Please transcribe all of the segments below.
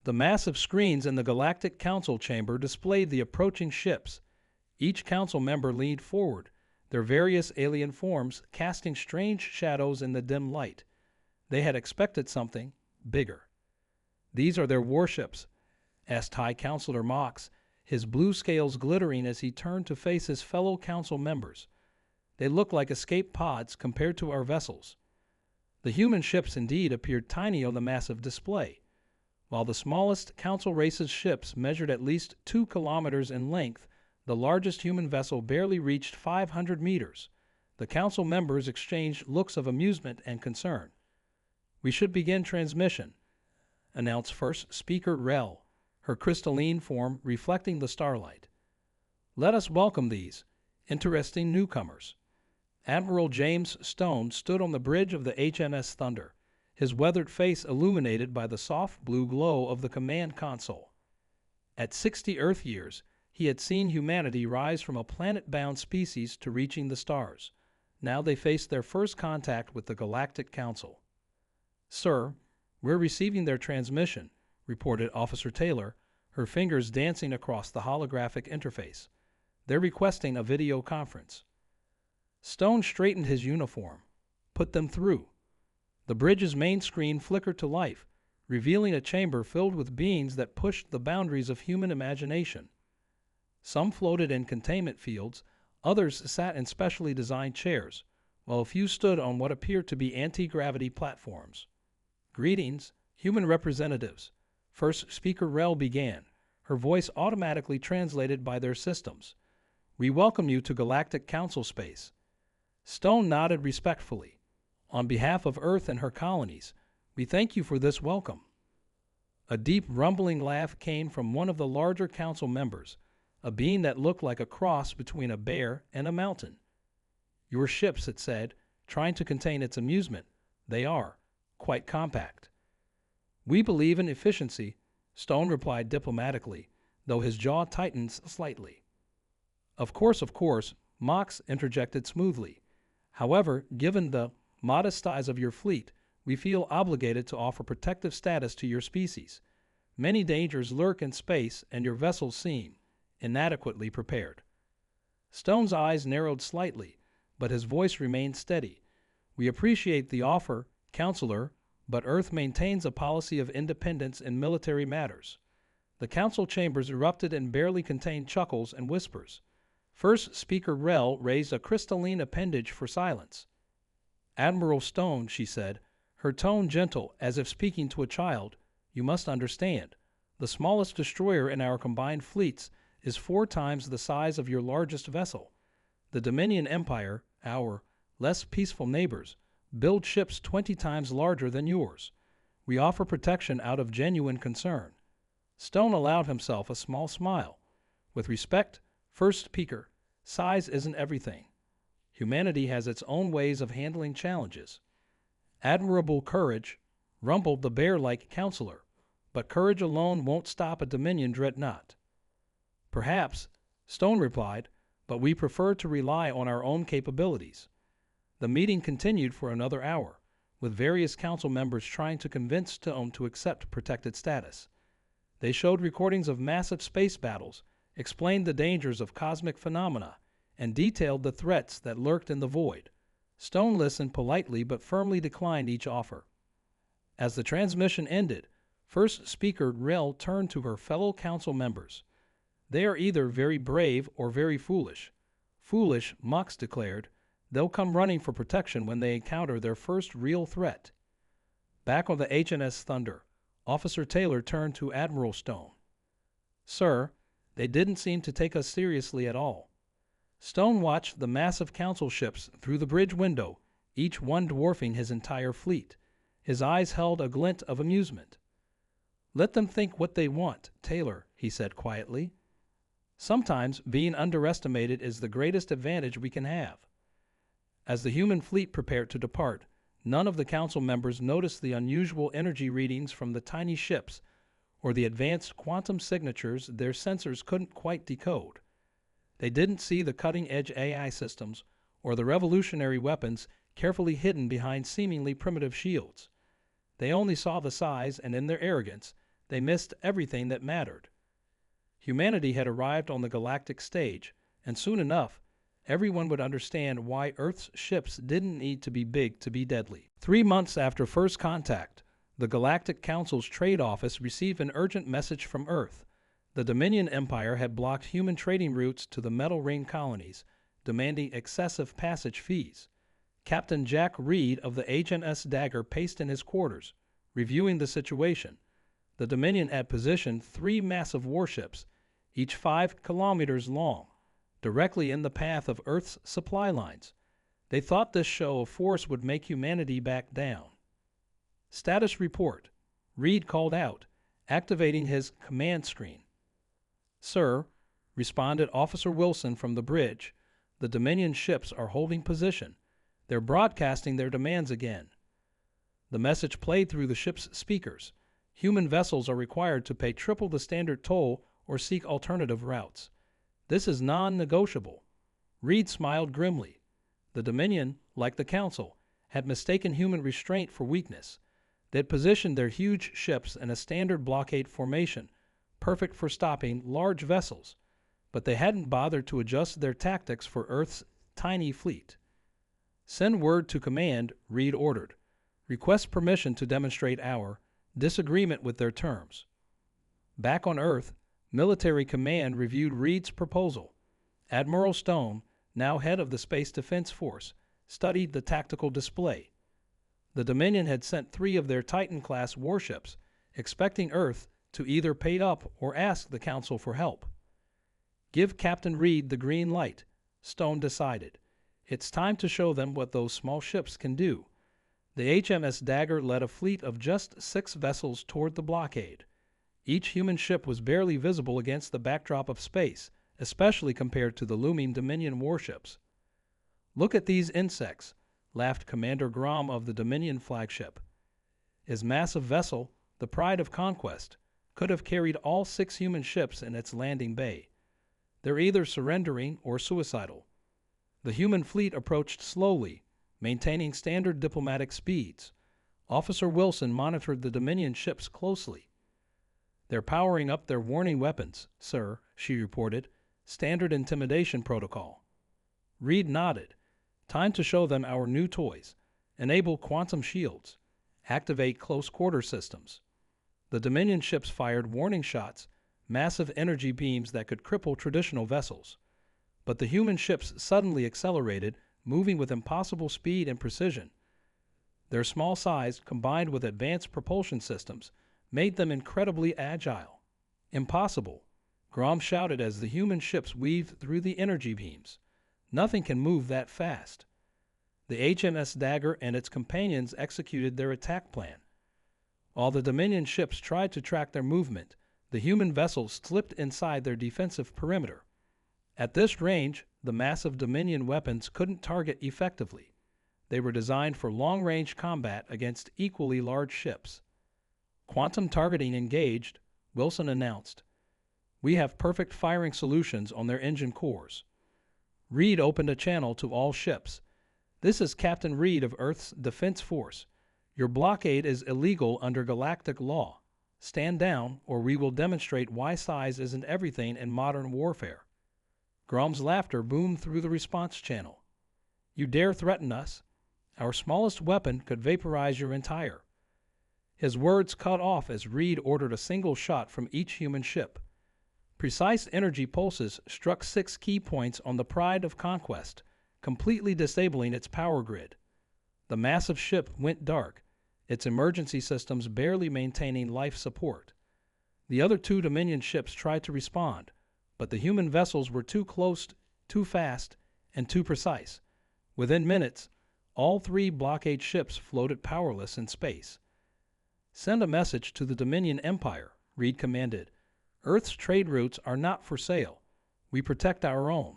The massive screens in the Galactic Council chamber displayed the approaching ships. Each council member leaned forward, their various alien forms casting strange shadows in the dim light. They had expected something bigger. "These are their warships?" asked High Counselor Mox, his blue scales glittering as he turned to face his fellow council members. "They look like escape pods compared to our vessels." The human ships indeed appeared tiny on the massive display. While the smallest council race's ships measured at least 2 kilometers in length, the largest human vessel barely reached 500 meters. The council members exchanged looks of amusement and concern. "We should begin transmission," announced First Speaker Rel, her crystalline form reflecting the starlight. "Let us welcome these interesting newcomers." Admiral James Stone stood on the bridge of the HMS Thunder, his weathered face illuminated by the soft blue glow of the command console. At 60 Earth years, he had seen humanity rise from a planet-bound species to reaching the stars. Now they faced their first contact with the Galactic Council. "Sir, we're receiving their transmission," reported Officer Taylor, her fingers dancing across the holographic interface. "They're requesting a video conference." Stone straightened his uniform. "Put them through." The bridge's main screen flickered to life, revealing a chamber filled with beings that pushed the boundaries of human imagination. Some floated in containment fields, others sat in specially designed chairs, while a few stood on what appeared to be anti-gravity platforms. "Greetings, human representatives," First Speaker Rel began, her voice automatically translated by their systems. "We welcome you to Galactic Council space." Stone nodded respectfully. "On behalf of Earth and her colonies, we thank you for this welcome." A deep rumbling laugh came from one of the larger council members, a being that looked like a cross between a bear and a mountain. "Your ships," it said, trying to contain its amusement. "They are quite compact." "We believe in efficiency," Stone replied diplomatically, though his jaw tightened slightly. Of course," Mox interjected smoothly. "However, given the modest size of your fleet, we feel obligated to offer protective status to your species. Many dangers lurk in space, and your vessels seem inadequately prepared." Stone's eyes narrowed slightly, but his voice remained steady. "We appreciate the offer, Counselor, but Earth maintains a policy of independence in military matters." The council chambers erupted in barely contained chuckles and whispers. First Speaker Rel raised a crystalline appendage for silence. "Admiral Stone," she said, her tone gentle as if speaking to a child, "you must understand. The smallest destroyer in our combined fleets is 4 times the size of your largest vessel. The Dominion Empire, our less peaceful neighbors, build ships 20 times larger than yours. We offer protection out of genuine concern." Stone allowed himself a small smile. "With respect, First Speaker, size isn't everything. Humanity has its own ways of handling challenges." "Admirable courage," rumbled the bear-like counselor, "but courage alone won't stop a Dominion dreadnought." "Perhaps," Stone replied, "but we prefer to rely on our own capabilities." The meeting continued for another hour, with various council members trying to convince Stone to accept protected status. They showed recordings of massive space battles, explained the dangers of cosmic phenomena, and detailed the threats that lurked in the void. Stone listened politely but firmly declined each offer. As the transmission ended, First Speaker Rel turned to her fellow council members. "They are either very brave or very foolish." "Foolish," Mox declared. "They'll come running for protection when they encounter their first real threat." Back on the HMS Thunder, Officer Taylor turned to Admiral Stone. "Sir, they didn't seem to take us seriously at all." Stone watched the massive council ships through the bridge window, each one dwarfing his entire fleet. His eyes held a glint of amusement. "Let them think what they want, Taylor," he said quietly. "Sometimes being underestimated is the greatest advantage we can have." As the human fleet prepared to depart, none of the council members noticed the unusual energy readings from the tiny ships or the advanced quantum signatures their sensors couldn't quite decode. They didn't see the cutting-edge AI systems or the revolutionary weapons carefully hidden behind seemingly primitive shields. They only saw the size, and in their arrogance, they missed everything that mattered. Humanity had arrived on the galactic stage, and soon enough, everyone would understand why Earth's ships didn't need to be big to be deadly. 3 months after first contact, the Galactic Council's trade office received an urgent message from Earth. The Dominion Empire had blocked human trading routes to the Metal Ring colonies, demanding excessive passage fees. Captain Jack Reed of the HMS Dagger paced in his quarters, reviewing the situation. The Dominion had positioned 3 massive warships, each 5 kilometers long, directly in the path of Earth's supply lines. They thought this show of force would make humanity back down. Status report, Reed called out, activating his command screen. Sir, responded Officer Wilson from the bridge, the Dominion ships are holding position. They're broadcasting their demands again. The message played through the ship's speakers. Human vessels are required to pay triple the standard toll or seek alternative routes. This is non-negotiable. Reed smiled grimly. The Dominion, like the Council, had mistaken human restraint for weakness. They'd positioned their huge ships in a standard blockade formation, perfect for stopping large vessels, but they hadn't bothered to adjust their tactics for Earth's tiny fleet. Send word to command, Reed ordered. Request permission to demonstrate our disagreement with their terms. Back on Earth, Military Command reviewed Reed's proposal. Admiral Stone, now head of the Space Defense Force, studied the tactical display. The Dominion had sent 3 of their Titan-class warships, expecting Earth to either pay up or ask the Council for help. Give Captain Reed the green light, Stone decided. It's time to show them what those small ships can do. The HMS Dagger led a fleet of just 6 vessels toward the blockade. Each human ship was barely visible against the backdrop of space, especially compared to the looming Dominion warships. Look at these insects, laughed Commander Grom of the Dominion flagship. His massive vessel, the Pride of Conquest, could have carried all 6 human ships in its landing bay. They're either surrendering or suicidal. The human fleet approached slowly, maintaining standard diplomatic speeds. Officer Wilson monitored the Dominion ships closely. They're powering up their warning weapons, sir, she reported. Standard intimidation protocol. Reed nodded. Time to show them our new toys. Enable quantum shields. Activate close quarter systems. The Dominion ships fired warning shots, massive energy beams that could cripple traditional vessels. But the human ships suddenly accelerated, moving with impossible speed and precision. Their small size, combined with advanced propulsion systems, made them incredibly agile. Impossible, Grom shouted as the human ships weaved through the energy beams. Nothing can move that fast. The HMS Dagger and its companions executed their attack plan. While the Dominion ships tried to track their movement, the human vessels slipped inside their defensive perimeter. At this range, the massive Dominion weapons couldn't target effectively. They were designed for long-range combat against equally large ships. Quantum targeting engaged, Wilson announced. We have perfect firing solutions on their engine cores. Reed opened a channel to all ships. This is Captain Reed of Earth's Defense Force. Your blockade is illegal under galactic law. Stand down, or we will demonstrate why size isn't everything in modern warfare. Grom's laughter boomed through the response channel. You dare threaten us? Our smallest weapon could vaporize your entire. His words cut off as Reed ordered a single shot from each human ship. Precise energy pulses struck 6 key points on the Pride of Conquest, completely disabling its power grid. The massive ship went dark, its emergency systems barely maintaining life support. The other 2 Dominion ships tried to respond, but the human vessels were too close, too fast, and too precise. Within minutes, all 3 blockade ships floated powerless in space. Send a message to the Dominion Empire, Reed commanded. Earth's trade routes are not for sale. We protect our own.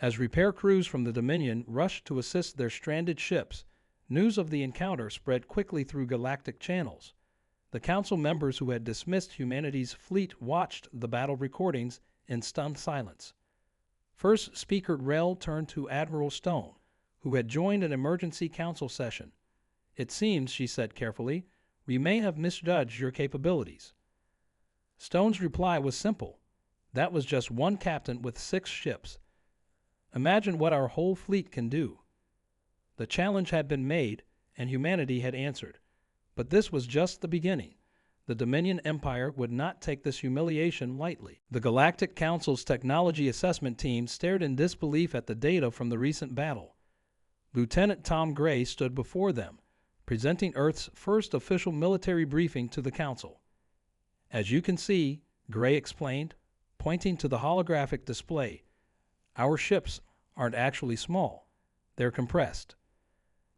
As repair crews from the Dominion rushed to assist their stranded ships, news of the encounter spread quickly through galactic channels. The Council members who had dismissed humanity's fleet watched the battle recordings in stunned silence. First Speaker Rel turned to Admiral Stone, who had joined an emergency council session. It seems, she said carefully, we may have misjudged your capabilities. Stone's reply was simple. That was just one captain with 6 ships. Imagine what our whole fleet can do. The challenge had been made, and humanity had answered. But this was just the beginning. The Dominion Empire would not take this humiliation lightly. The Galactic Council's technology assessment team stared in disbelief at the data from the recent battle. Lieutenant Tom Gray stood before them, presenting Earth's first official military briefing to the Council. As you can see, Gray explained, pointing to the holographic display, our ships aren't actually small. They're compressed.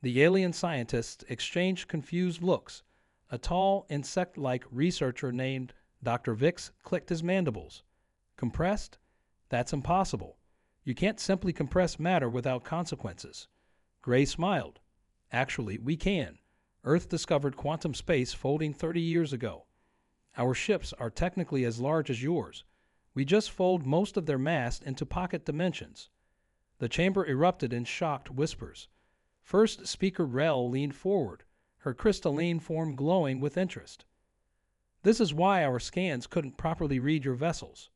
The alien scientists exchanged confused looks. A tall, insect-like researcher named Dr. Vix clicked his mandibles. Compressed? That's impossible. You can't simply compress matter without consequences. Gray smiled. Actually, we can. Earth discovered quantum space folding 30 years ago. Our ships are technically as large as yours. We just fold most of their mass into pocket dimensions. The chamber erupted in shocked whispers. First Speaker Rel leaned forward, her crystalline form glowing with interest. This is why our scans couldn't properly read your vessels.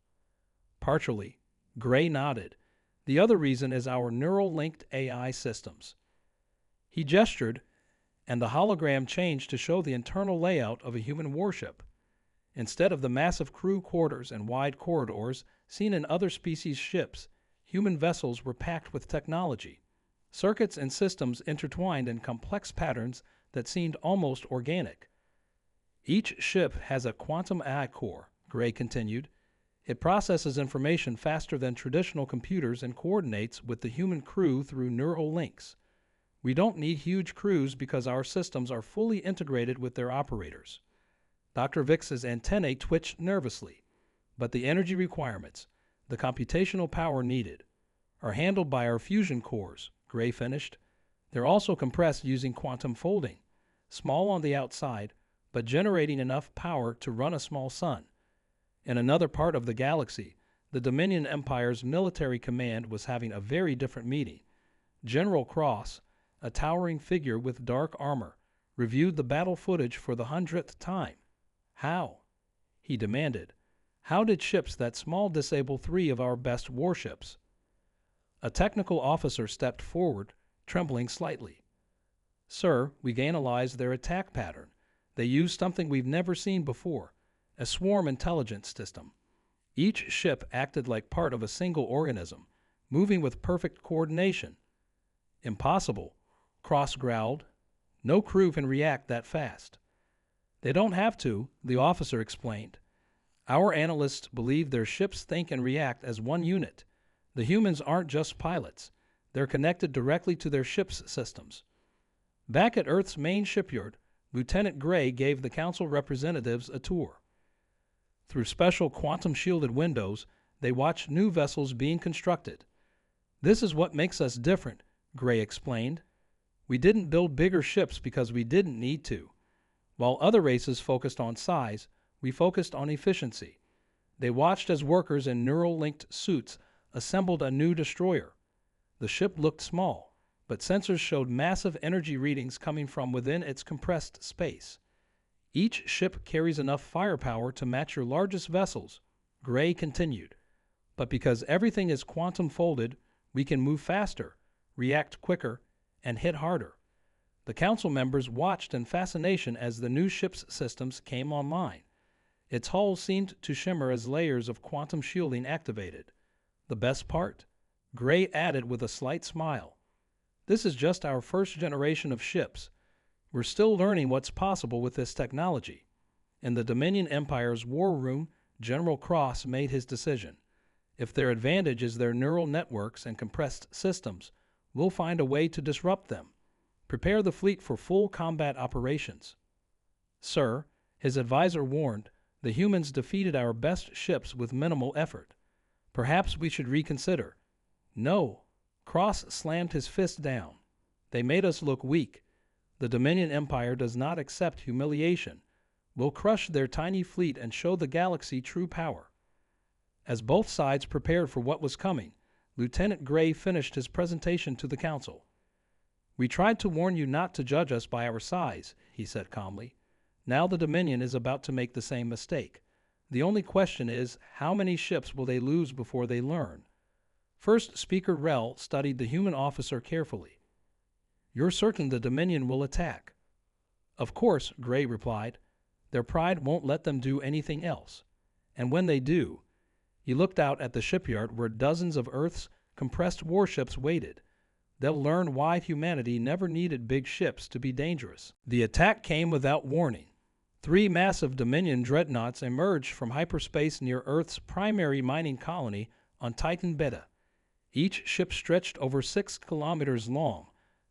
Partially, Gray nodded. The other reason is our neural-linked AI systems. He gestured, and the hologram changed to show the internal layout of a human warship. Instead of the massive crew quarters and wide corridors seen in other species' ships, human vessels were packed with technology. Circuits and systems intertwined in complex patterns that seemed almost organic. Each ship has a quantum AI core, Gray continued. It processes information faster than traditional computers and coordinates with the human crew through neural links. We don't need huge crews because our systems are fully integrated with their operators. Dr. Vix's antennae twitched nervously, but the energy requirements, the computational power needed, are handled by our fusion cores, Gray finished. They're also compressed using quantum folding, small on the outside, but generating enough power to run a small sun. In another part of the galaxy, the Dominion Empire's military command was having a very different meeting. General Cross, a towering figure with dark armor, reviewed the battle footage for the 100th time. How? He demanded. How did ships that small disable 3 of our best warships? A technical officer stepped forward, trembling slightly. Sir, we analyzed their attack pattern. They used something we've never seen before, a swarm intelligence system. Each ship acted like part of a single organism, moving with perfect coordination. Impossible, Cross growled. No crew can react that fast. They don't have to, the officer explained. Our analysts believe their ships think and react as one unit. The humans aren't just pilots. They're connected directly to their ship's systems. Back at Earth's main shipyard, Lieutenant Gray gave the council representatives a tour. Through special quantum-shielded windows, they watched new vessels being constructed. This is what makes us different, Gray explained. We didn't build bigger ships because we didn't need to. While other races focused on size, we focused on efficiency. They watched as workers in neural-linked suits assembled a new destroyer. The ship looked small, but sensors showed massive energy readings coming from within its compressed space. Each ship carries enough firepower to match your largest vessels, Gray continued. But because everything is quantum folded, we can move faster, react quicker, and hit harder. The council members watched in fascination as the new ship's systems came online. Its hull seemed to shimmer as layers of quantum shielding activated. The best part? Gray added with a slight smile. This is just our first generation of ships. We're still learning what's possible with this technology. In the Dominion Empire's war room, General Cross made his decision. If their advantage is their neural networks and compressed systems, we'll find a way to disrupt them. Prepare the fleet for full combat operations. Sir, his advisor warned, the humans defeated our best ships with minimal effort. Perhaps we should reconsider. No. Cross slammed his fist down. They made us look weak. The Dominion Empire does not accept humiliation. We'll crush their tiny fleet and show the galaxy true power. As both sides prepared for what was coming, Lieutenant Gray finished his presentation to the council. We tried to warn you not to judge us by our size, he said calmly. Now the Dominion is about to make the same mistake. The only question is, how many ships will they lose before they learn? First Speaker Rel studied the human officer carefully. You're certain the Dominion will attack? Of course, Gray replied. Their pride won't let them do anything else. And when they do, he looked out at the shipyard where dozens of Earth's compressed warships waited. They'll learn why humanity never needed big ships to be dangerous. The attack came without warning. 3 massive Dominion dreadnoughts emerged from hyperspace near Earth's primary mining colony on Titan Beta. Each ship stretched over 6 kilometers long,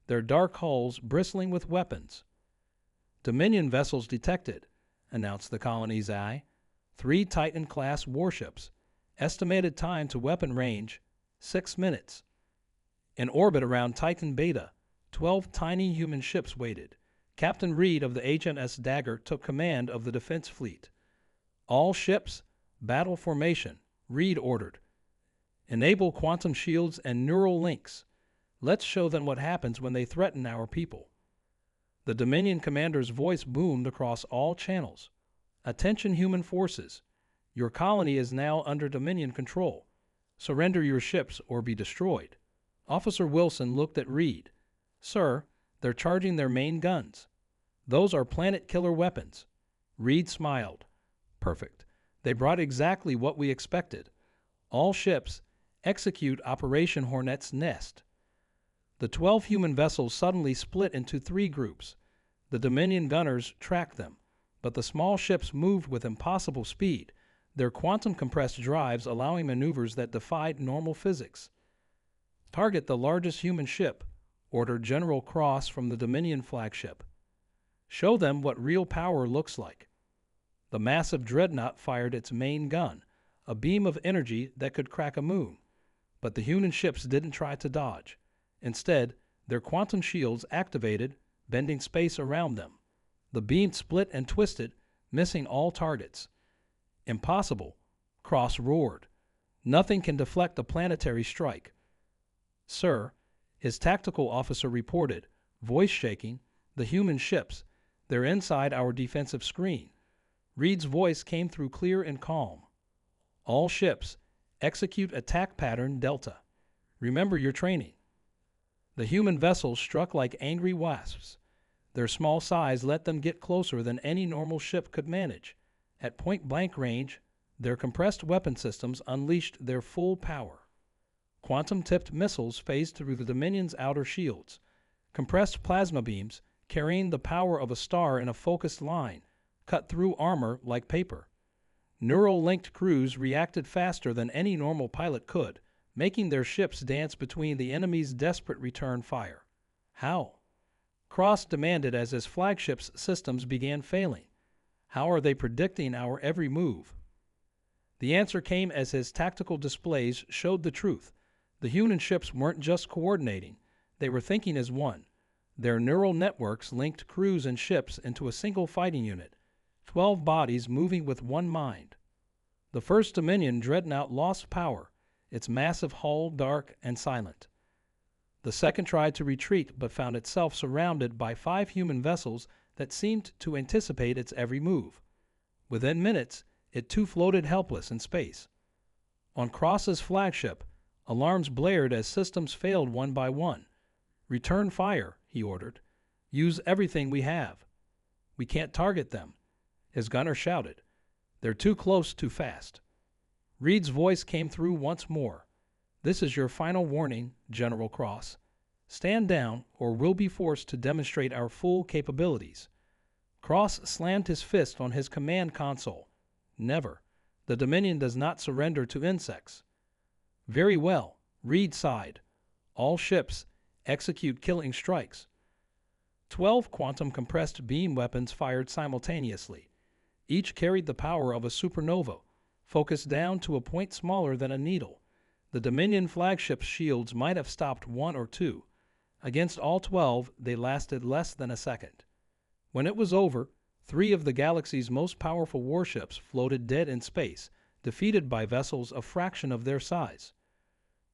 their dark hulls bristling with weapons. Dominion vessels detected, announced the colony's eye. 3 Titan-class warships. Estimated time to weapon range, 6 minutes. In orbit around Titan Beta, 12 tiny human ships waited. Captain Reed of the HMS Dagger took command of the defense fleet. All ships, battle formation, Reed ordered. Enable quantum shields and neural links. Let's show them what happens when they threaten our people. The Dominion commander's voice boomed across all channels. Attention human forces. Your colony is now under Dominion control. Surrender your ships or be destroyed. Officer Wilson looked at Reed. Sir, they're charging their main guns. Those are planet-killer weapons. Reed smiled. Perfect. They brought exactly what we expected. All ships, execute Operation Hornet's Nest. The 12 human vessels suddenly split into 3 groups. The Dominion gunners tracked them, but the small ships moved with impossible speed, their quantum-compressed drives allowing maneuvers that defied normal physics. Target the largest human ship, ordered General Cross from the Dominion flagship. Show them what real power looks like. The massive dreadnought fired its main gun, a beam of energy that could crack a moon. But the human ships didn't try to dodge. Instead, their quantum shields activated, bending space around them. The beam split and twisted, missing all targets. Impossible, Cross roared. Nothing can deflect a planetary strike. Sir, his tactical officer reported, voice shaking, the human ships. They're inside our defensive screen. Reed's voice came through clear and calm. All ships, execute attack pattern Delta. Remember your training. The human vessels struck like angry wasps. Their small size let them get closer than any normal ship could manage. At point-blank range, their compressed weapon systems unleashed their full power. Quantum-tipped missiles phased through the Dominion's outer shields. Compressed plasma beams, carrying the power of a star in a focused line, cut through armor like paper. Neural-linked crews reacted faster than any normal pilot could, making their ships dance between the enemy's desperate return fire. How? Cross demanded as his flagship's systems began failing. How are they predicting our every move? The answer came as his tactical displays showed the truth. The human ships weren't just coordinating, they were thinking as one. Their neural networks linked crews and ships into a single fighting unit, 12 bodies moving with one mind. The first Dominion dreadnought lost power, its massive hull dark and silent. The second tried to retreat but found itself surrounded by 5 human vessels that seemed to anticipate its every move. Within minutes, it too floated helpless in space. On Cross's flagship, alarms blared as systems failed one by one. Return fire, he ordered. Use everything we have. We can't target them, his gunner shouted. They're too close too fast. Reed's voice came through once more. This is your final warning, General Cross. Stand down or we'll be forced to demonstrate our full capabilities. Cross slammed his fist on his command console. Never. The Dominion does not surrender to insects. Very well, Reed sighed. All ships, execute killing strikes. 12 quantum-compressed beam weapons fired simultaneously. Each carried the power of a supernova, focused down to a point smaller than a needle. The Dominion flagship's shields might have stopped 1 or 2. Against all 12, they lasted less than a second. When it was over, 3 of the galaxy's most powerful warships floated dead in space, defeated by vessels a fraction of their size.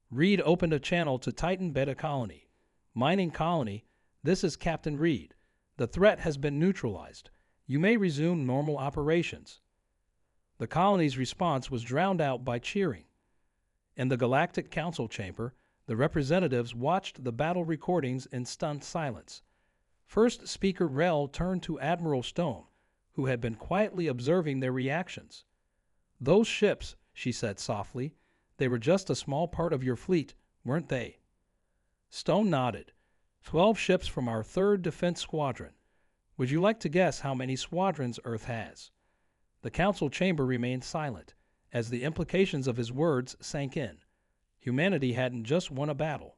Reed opened a channel to Titan Beta Colony. Mining Colony, this is Captain Reed. The threat has been neutralized. You may resume normal operations. The colony's response was drowned out by cheering. In the Galactic Council chamber, the representatives watched the battle recordings in stunned silence. First Speaker Rel turned to Admiral Stone, who had been quietly observing their reactions. "Those ships," she said softly, "they were just a small part of your fleet, weren't they?" Stone nodded. 12 ships from our 3rd Defense Squadron. Would you like to guess how many squadrons Earth has? The council chamber remained silent, as the implications of his words sank in. Humanity hadn't just won a battle.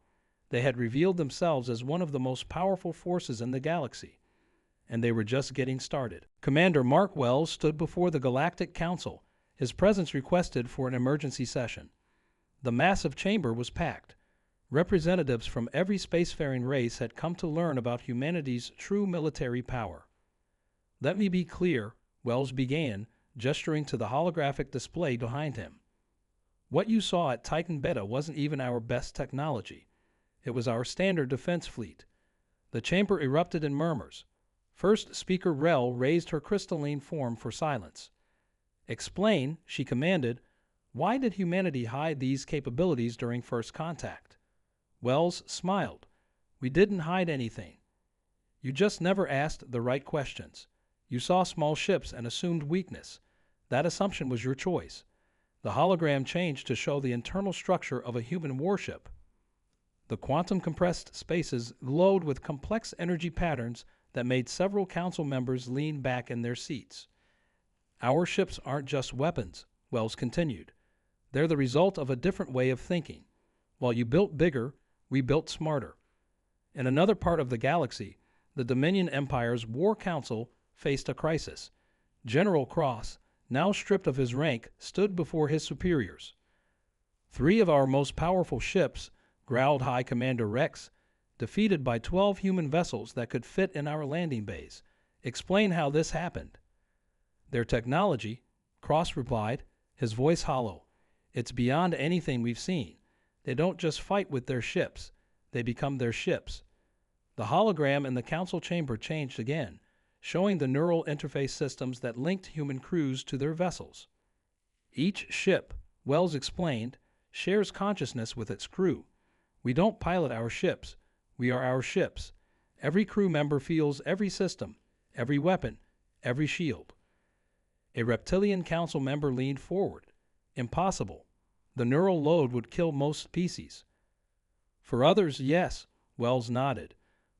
They had revealed themselves as one of the most powerful forces in the galaxy. And they were just getting started. Commander Mark Wells stood before the Galactic Council, his presence requested for an emergency session. The massive chamber was packed. Representatives from every spacefaring race had come to learn about humanity's true military power. "Let me be clear," Wells began, gesturing to the holographic display behind him. "What you saw at Titan Beta wasn't even our best technology. It was our standard defense fleet." The chamber erupted in murmurs. First Speaker Rel raised her crystalline form for silence. "Explain," she commanded, "why did humanity hide these capabilities during first contact?" Wells smiled. "We didn't hide anything. You just never asked the right questions. You saw small ships and assumed weakness. That assumption was your choice. The hologram changed to show the internal structure of a human warship." The quantum-compressed spaces glowed with complex energy patterns that made several council members lean back in their seats. "Our ships aren't just weapons," Wells continued. "They're the result of a different way of thinking. While you built bigger, we built smarter." In another part of the galaxy, the Dominion Empire's War Council faced a crisis. General Cross, now stripped of his rank, stood before his superiors. "3 of our most powerful ships," growled High Commander Rex, "defeated by 12 human vessels that could fit in our landing bays. Explain how this happened." "Their technology," Cross replied, his voice hollow. "It's beyond anything we've seen. They don't just fight with their ships. They become their ships." The hologram in the council chamber changed again, showing the neural interface systems that linked human crews to their vessels. "Each ship," Wells explained, "shares consciousness with its crew. We don't pilot our ships. We are our ships. Every crew member feels every system, every weapon, every shield." A reptilian council member leaned forward. "Impossible. The neural load would kill most species." "For others, yes," Wells nodded.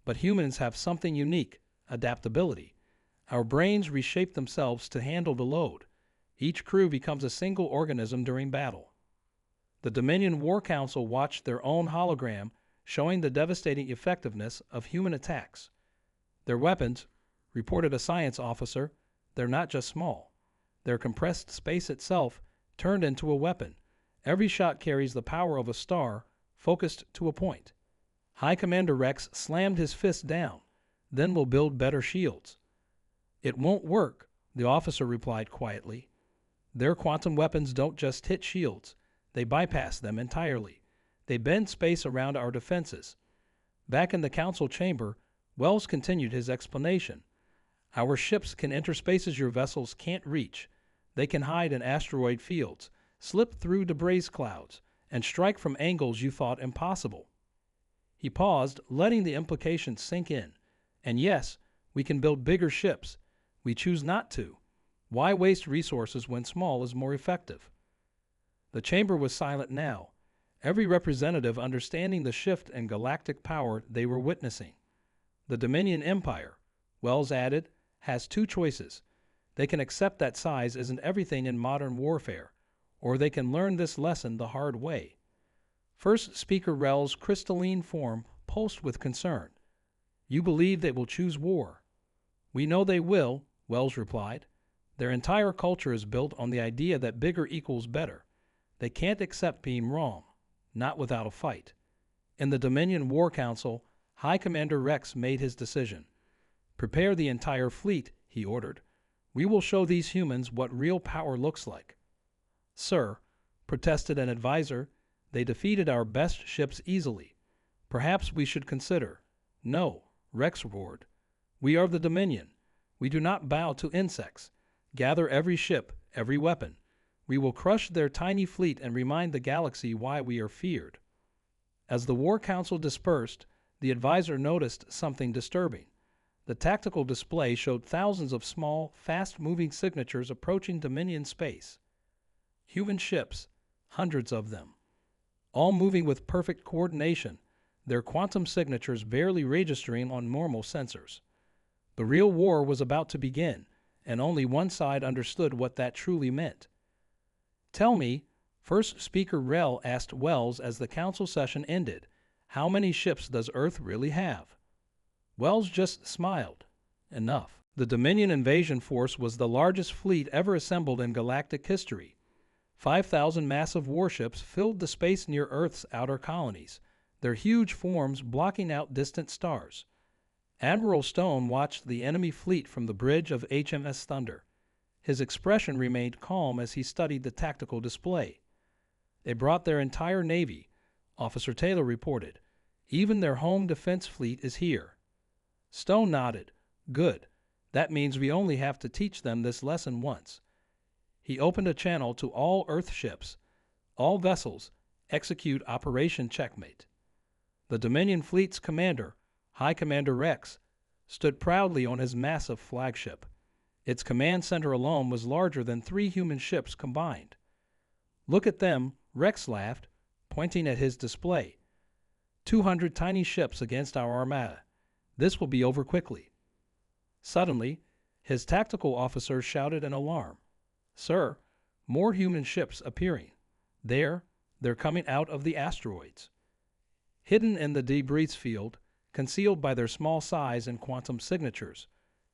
"But humans have something unique, adaptability. Our brains reshape themselves to handle the load. Each crew becomes a single organism during battle." The Dominion War Council watched their own hologram, showing the devastating effectiveness of human attacks. "Their weapons," reported a science officer, "they're not just small. They're compressed space itself, turned into a weapon. Every shot carries the power of a star, focused to a point." High Commander Rex slammed his fist down. "Then we'll build better shields." "It won't work," the officer replied quietly. "Their quantum weapons don't just hit shields. They bypass them entirely. They bend space around our defenses." Back in the council chamber, Wells continued his explanation. "Our ships can enter spaces your vessels can't reach. They can hide in asteroid fields, slip through debris clouds, and strike from angles you thought impossible." He paused, letting the implications sink in. "And yes, we can build bigger ships. We choose not to. Why waste resources when small is more effective?" The chamber was silent now, every representative understanding the shift in galactic power they were witnessing. "The Dominion Empire," Wells added, "has 2 choices. They can accept that size isn't everything in modern warfare, or they can learn this lesson the hard way." First Speaker Rel's crystalline form pulsed with concern. "You believe they will choose war?" "We know they will," Wells replied. "Their entire culture is built on the idea that bigger equals better. They can't accept being wrong, not without a fight." In the Dominion War Council, High Commander Rex made his decision. "Prepare the entire fleet," he ordered. "We will show these humans what real power looks like." "Sir," protested an advisor, "they defeated our best ships easily. Perhaps we should consider—" "No," Rex roared. "We are the Dominion. We do not bow to insects. Gather every ship, every weapon. We will crush their tiny fleet and remind the galaxy why we are feared." As the War Council dispersed, the advisor noticed something disturbing. The tactical display showed thousands of small, fast-moving signatures approaching Dominion space. Human ships, hundreds of them, all moving with perfect coordination, their quantum signatures barely registering on normal sensors. The real war was about to begin, and only one side understood what that truly meant. "Tell me," First Speaker Rel asked Wells as the council session ended, "how many ships does Earth really have?" Wells just smiled. Enough. The Dominion invasion force was the largest fleet ever assembled in galactic history. 5,000 massive warships filled the space near Earth's outer colonies, their huge forms blocking out distant stars. Admiral Stone watched the enemy fleet from the bridge of HMS Thunder. His expression remained calm as he studied the tactical display. "They brought their entire navy," Officer Taylor reported. "Even their home defense fleet is here." Stone nodded. "Good. That means we only have to teach them this lesson once." He opened a channel to all Earth ships. "All vessels, execute Operation Checkmate." The Dominion fleet's commander, High Commander Rex, stood proudly on his massive flagship. Its command center alone was larger than 3 human ships combined. "Look at them," Rex laughed, pointing at his display. 200 tiny ships against our armada. This will be over quickly." Suddenly, his tactical officer shouted in alarm. "Sir, more human ships appearing. They're coming out of the asteroids." Hidden in the debris field, concealed by their small size and quantum signatures,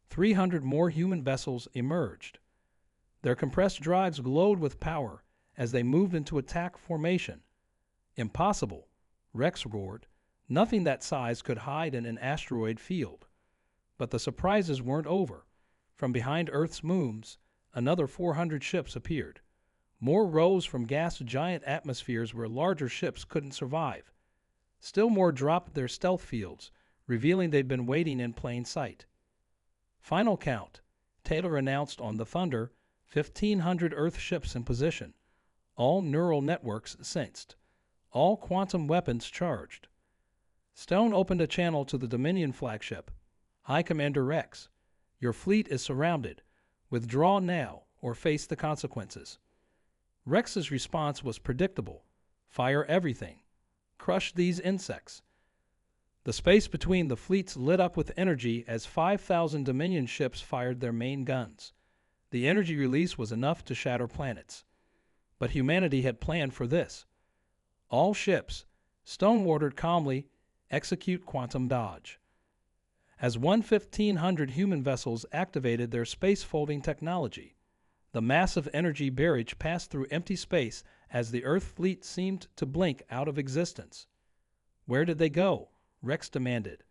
300 more human vessels emerged. Their compressed drives glowed with power as they moved into attack formation. "Impossible," Rex roared. "Nothing that size could hide in an asteroid field." But the surprises weren't over. From behind Earth's moons, another 400 ships appeared. More rose from gas giant atmospheres where larger ships couldn't survive. Still more dropped their stealth fields, revealing they'd been waiting in plain sight. "Final count," Taylor announced on the Thunder, 1,500 Earth ships in position. All neural networks sensed. All quantum weapons charged. Stone opened a channel to the Dominion flagship. "High Commander Rex, your fleet is surrounded. Withdraw now or face the consequences." Rex's response was predictable. "Fire everything. Crush these insects." The space between the fleets lit up with energy as 5,000 Dominion ships fired their main guns. The energy release was enough to shatter planets. But humanity had planned for this. "All ships," Stone ordered calmly, "execute quantum dodge." As 1,500 human vessels activated their space-folding technology, the massive energy barrage passed through empty space as the Earth fleet seemed to blink out of existence. "Where did they go?" Rex demanded.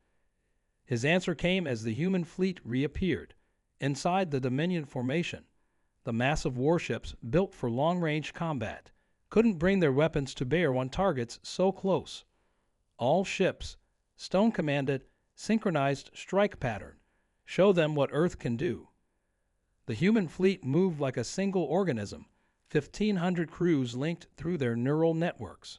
His answer came as the human fleet reappeared, inside the Dominion formation. The massive warships, built for long-range combat, couldn't bring their weapons to bear on targets so close. "All ships," Stone commanded, "synchronized strike pattern. Show them what Earth can do." The human fleet moved like a single organism, 1,500 crews linked through their neural networks.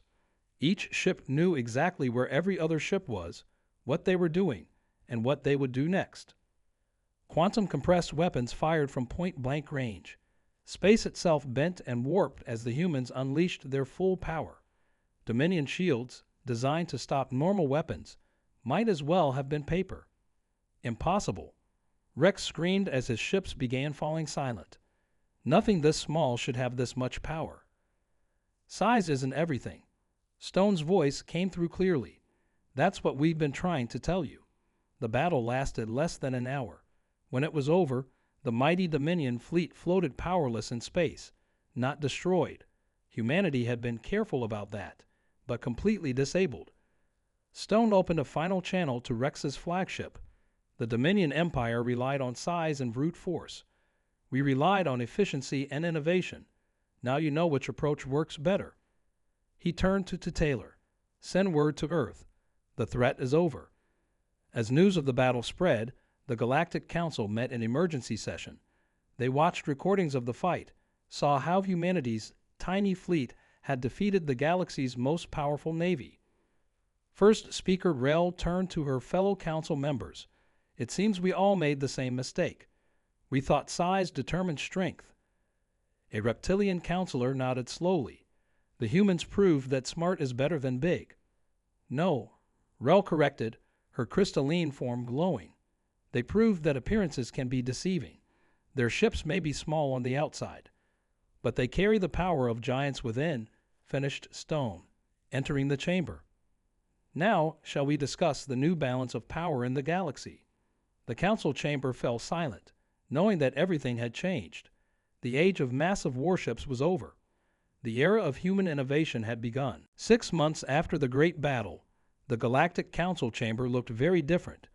Each ship knew exactly where every other ship was, what they were doing, and what they would do next. Quantum compressed weapons fired from point-blank range. Space itself bent and warped as the humans unleashed their full power. Dominion shields, designed to stop normal weapons, might as well have been paper. "Impossible," Rex screamed as his ships began falling silent. "Nothing this small should have this much power." "Size isn't everything." Stone's voice came through clearly. "That's what we've been trying to tell you." The battle lasted less than an hour. When it was over, the mighty Dominion fleet floated powerless in space, not destroyed. Humanity had been careful about that, but completely disabled. Stone opened a final channel to Rex's flagship. "The Dominion Empire relied on size and brute force. We relied on efficiency and innovation. Now you know which approach works better." He turned to Taylor. "Send word to Earth. The threat is over." As news of the battle spread, the Galactic Council met in emergency session. They watched recordings of the fight, saw how humanity's tiny fleet had defeated the galaxy's most powerful navy. First Speaker Rel turned to her fellow council members. It seems we all made the same mistake. We thought size determined strength. A reptilian counselor nodded slowly. The humans proved that smart is better than big. No, Rel corrected, her crystalline form glowing. They proved that appearances can be deceiving. Their ships may be small on the outside, but they carry the power of giants within, finished Stone, entering the chamber. Now shall we discuss the new balance of power in the galaxy. The council chamber fell silent, knowing that everything had changed. The age of massive warships was over. The era of human innovation had begun. 6 months after the Great Battle, the Galactic Council chamber looked very different.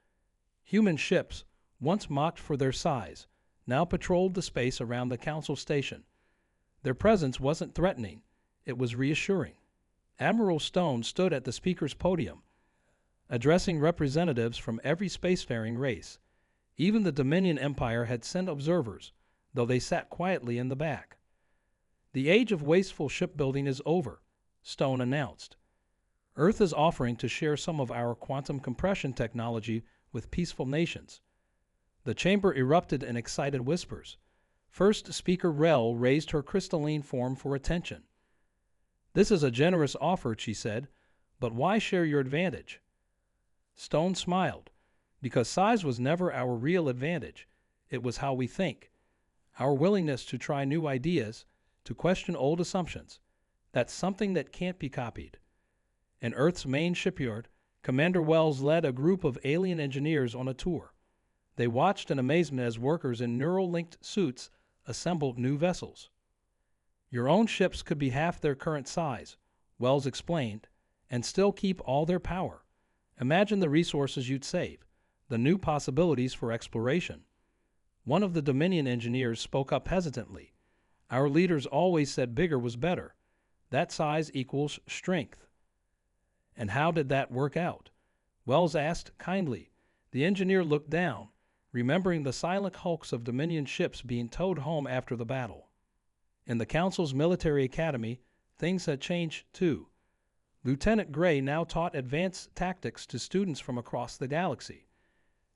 Human ships, once mocked for their size, now patrolled the space around the council station. Their presence wasn't threatening, it was reassuring. Admiral Stone stood at the speaker's podium, addressing representatives from every spacefaring race. Even the Dominion Empire had sent observers, though they sat quietly in the back. The age of wasteful shipbuilding is over, Stone announced. Earth is offering to share some of our quantum compression technology with peaceful nations. The chamber erupted in excited whispers. First Speaker Rel raised her crystalline form for attention. "This is a generous offer," she said, "but why share your advantage?" Stone smiled. "Because size was never our real advantage. It was how we think. Our willingness to try new ideas, to question old assumptions. That's something that can't be copied." In Earth's main shipyard, Commander Wells led a group of alien engineers on a tour. They watched in amazement as workers in neural-linked suits assembled new vessels. "Your own ships could be half their current size," Wells explained, "and still keep all their power. Imagine the resources you'd save, the new possibilities for exploration." One of the Dominion engineers spoke up hesitantly. "Our leaders always said bigger was better. That size equals strength." "And how did that work out?" Wells asked kindly. The engineer looked down, remembering the silent hulks of Dominion ships being towed home after the battle. In the Council's military academy, things had changed too. Lieutenant Gray now taught advanced tactics to students from across the galaxy.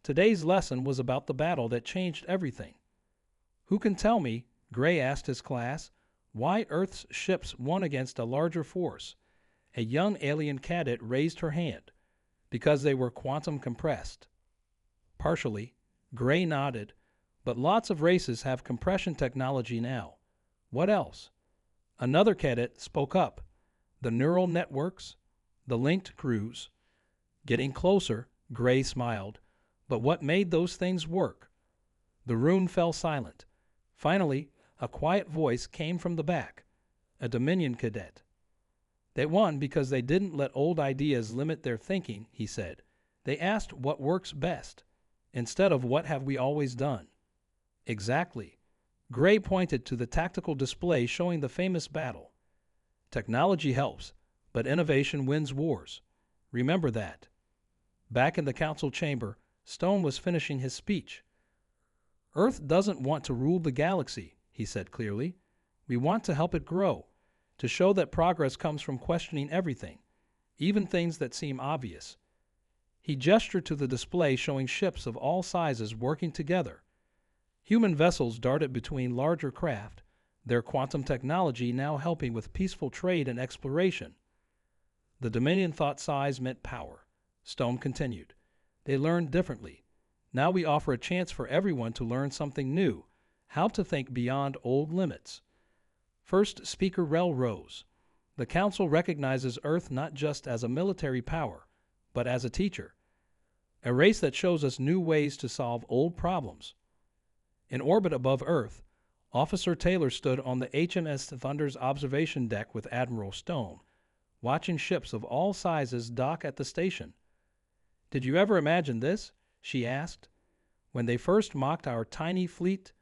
Today's lesson was about the battle that changed everything. "Who can tell me," Gray asked his class, "why Earth's ships won against a larger force?" A young alien cadet raised her hand. "Because they were quantum compressed." Partially, Gray nodded, "but lots of races have compression technology now. What else?" Another cadet spoke up. "The neural networks, the linked crews." Getting closer, Gray smiled. "But what made those things work?" The room fell silent. Finally, a quiet voice came from the back. A Dominion cadet. "They won because they didn't let old ideas limit their thinking," he said. "They asked what works best, instead of what have we always done." "Exactly." Gray pointed to the tactical display showing the famous battle. "Technology helps, but innovation wins wars. Remember that." Back in the council chamber, Stone was finishing his speech. "Earth doesn't want to rule the galaxy," he said clearly. "We want to help it grow, to show that progress comes from questioning everything, even things that seem obvious." He gestured to the display showing ships of all sizes working together. Human vessels darted between larger craft, their quantum technology now helping with peaceful trade and exploration. The Dominion thought size meant power. Stone continued. "They learned differently. Now we offer a chance for everyone to learn something new, how to think beyond old limits." First Speaker Rel rose. "The Council recognizes Earth not just as a military power, but as a teacher. A race that shows us new ways to solve old problems." In orbit above Earth, Officer Taylor stood on the HMS Thunder's observation deck with Admiral Stone, watching ships of all sizes dock at the station. "Did you ever imagine this?" she asked. "When they first mocked our tiny fleet?"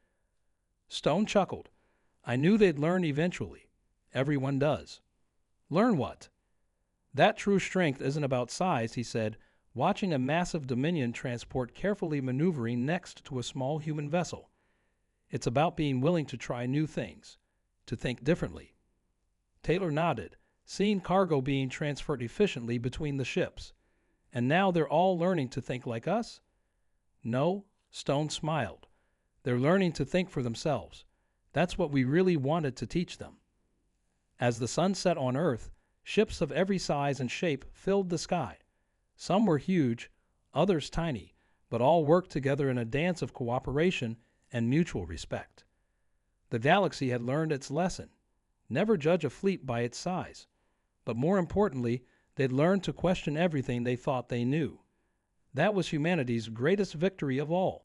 Stone chuckled. "I knew they'd learn eventually. Everyone does." "Learn what?" "That true strength isn't about size," he said, watching a massive Dominion transport carefully maneuvering next to a small human vessel. "It's about being willing to try new things. to think differently. Taylor nodded, seeing cargo being transferred efficiently between the ships. And now they're all learning to think like us? No, Stone smiled. They're learning to think for themselves. That's what we really wanted to teach them. As the sun set on Earth, ships of every size and shape filled the sky. Some were huge, others tiny, but all worked together in a dance of cooperation and mutual respect. The galaxy had learned its lesson. Never judge a fleet by its size. But more importantly, they'd learned to question everything they thought they knew. That was humanity's greatest victory of all.